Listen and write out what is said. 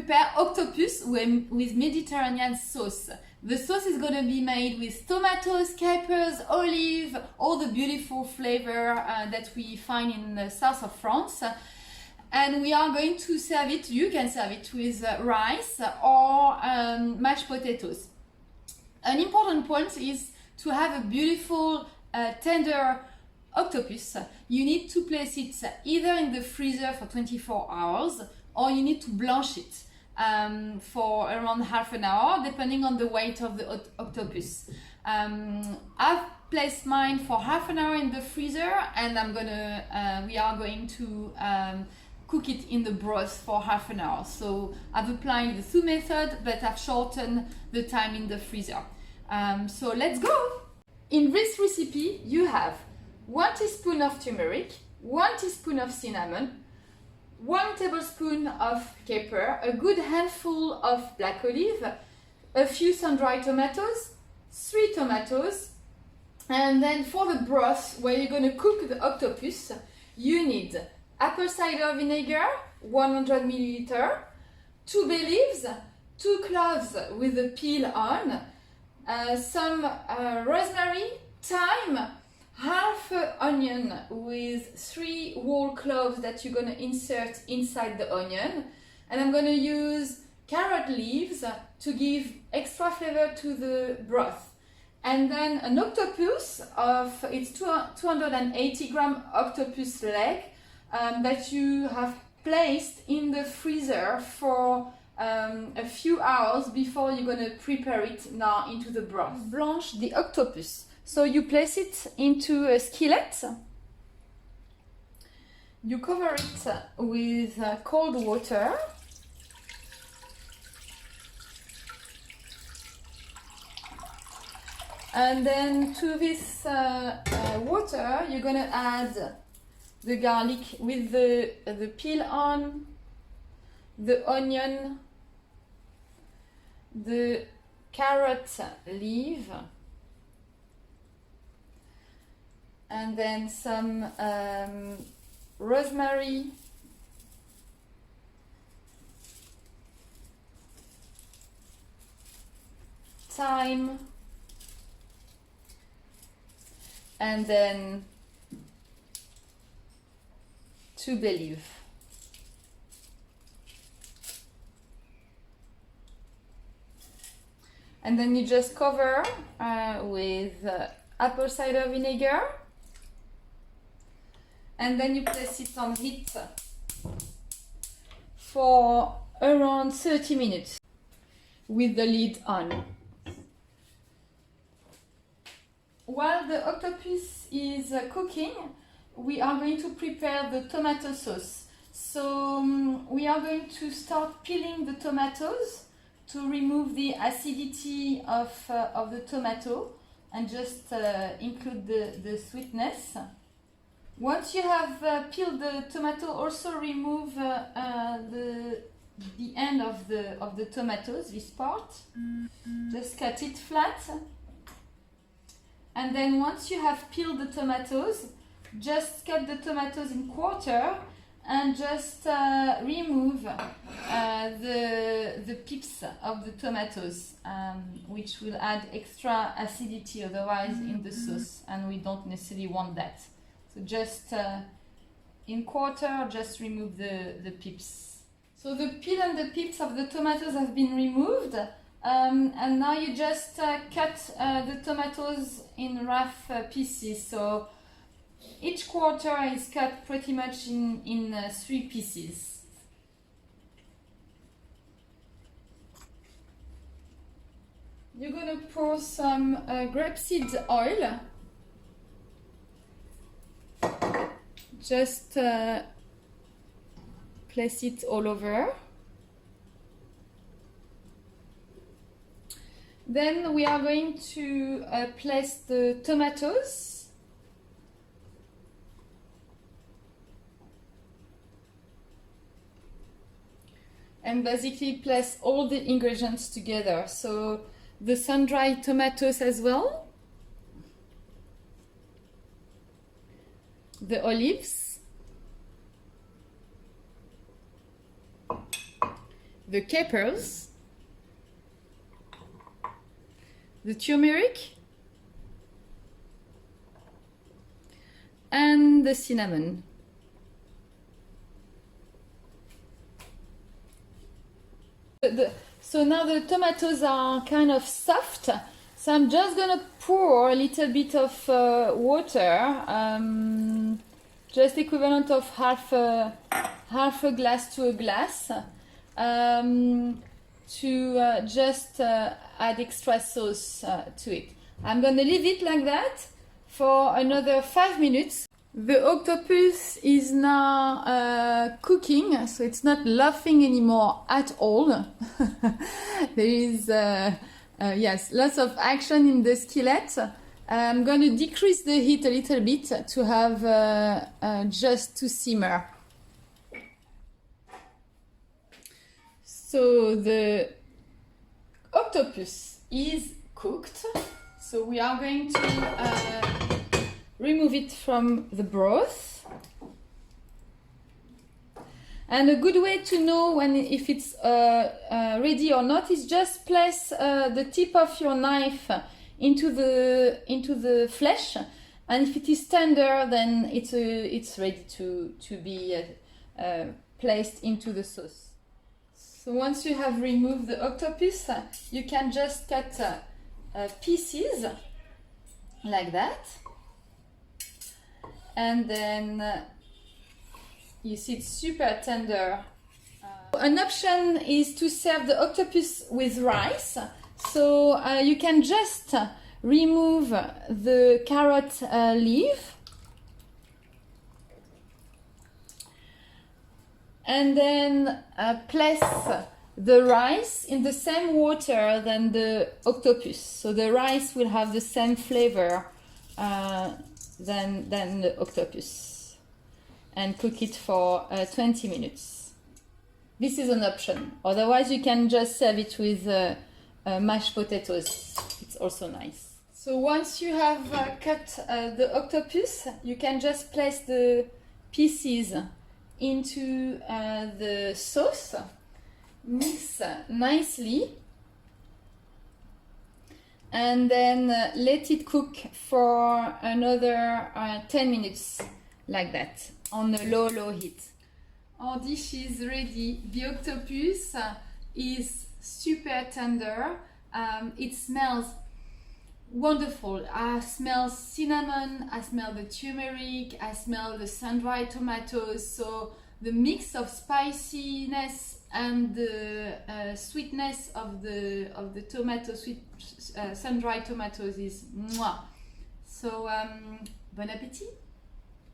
prepare octopus with Mediterranean sauce. The sauce is going to be made with tomatoes, capers, olive, all the beautiful flavor that we find in the south of France. And we are going to serve it, you can serve it with rice or mashed potatoes. An important point is to have a beautiful tender octopus. You need to place it either in the freezer for 24 hours or you need to blanch it for around half an hour, depending on the weight of the octopus. I've placed mine for half an hour in the freezer, and we are going to cook it in the broth for half an hour. So I've applied the two method, but I've shortened the time in the freezer. So let's go! In this recipe, you have 1 teaspoon of turmeric, 1 teaspoon of cinnamon, 1 tablespoon of pepper, a good handful of black olive, a few sun-dried tomatoes, 3 tomatoes, and then for the broth where you're going to cook the octopus, you need apple cider vinegar, 100 milliliter, 2 bay leaves, 2 cloves with the peel on, some rosemary, thyme, half onion with 3 whole cloves that you're going to insert inside the onion, and I'm going to use carrot leaves to give extra flavor to the broth. And then an octopus it's 280 gram octopus leg that you have placed in the freezer for a few hours before you're going to prepare it now into the broth. Blanch the octopus. So you place it into a skillet, you cover it with cold water, and then to this water you're going to add the garlic with the peel on, the onion, the carrot leaf, and then some rosemary, thyme, and then 2 bay leaves. And then you just cover with apple cider vinegar, and then you place it on heat for around 30 minutes with the lid on. While the octopus is cooking, we are going to prepare the tomato sauce. So we are going to start peeling the tomatoes to remove the acidity of the tomato and just include the sweetness. Once you have peeled the tomato, also remove the end of the tomatoes, this part. Just cut it flat. And then once you have peeled the tomatoes, just cut the tomatoes in quarter and just remove the pips of the tomatoes, which will add extra acidity otherwise in the sauce, and we don't necessarily want that. So just in quarter, just remove the pips. So the peel and the pips of the tomatoes have been removed, and now you just cut the tomatoes in rough pieces. So each quarter is cut pretty much in 3 pieces. You're going to pour some grapeseed oil. Just place it all over. Then we are going to place the tomatoes. And basically place all the ingredients together. So the sun-dried tomatoes as well, the olives, the capers, the turmeric, and the cinnamon. So now the tomatoes are kind of soft, so I'm just gonna pour a little bit of water, just equivalent of half a glass to a glass, to just add extra sauce to it. I'm gonna leave it like that for another 5 minutes. The octopus is now cooking, so it's not laughing anymore at all. There is, yes, lots of action in the skillet. I'm going to decrease the heat a little bit to have just to simmer. So the octopus is cooked, so we are going to remove it from the broth. And a good way to know if it's ready or not is just place the tip of your knife into the flesh, and if it is tender, then it's ready to be placed into the sauce. So once you have removed the octopus, you can just cut pieces like that. And then you see it's super tender. An option is to serve the octopus with rice. So you can just remove the carrot leaf and then place the rice in the same water than the octopus. So the rice will have the same flavor than the octopus, and cook it for 20 minutes. This is an option. Otherwise, you can just serve it with mashed potatoes. It's also nice. So once you have cut the octopus, you can just place the pieces into the sauce, mix nicely, and then let it cook for another 10 minutes like that on a low heat. Our dish is ready. The octopus is super tender. It smells wonderful. I smell cinnamon, I smell the turmeric, I smell the sun-dried tomatoes. So the mix of spiciness and the sweetness of the tomato, sun-dried tomatoes is mwah. So bon appétit.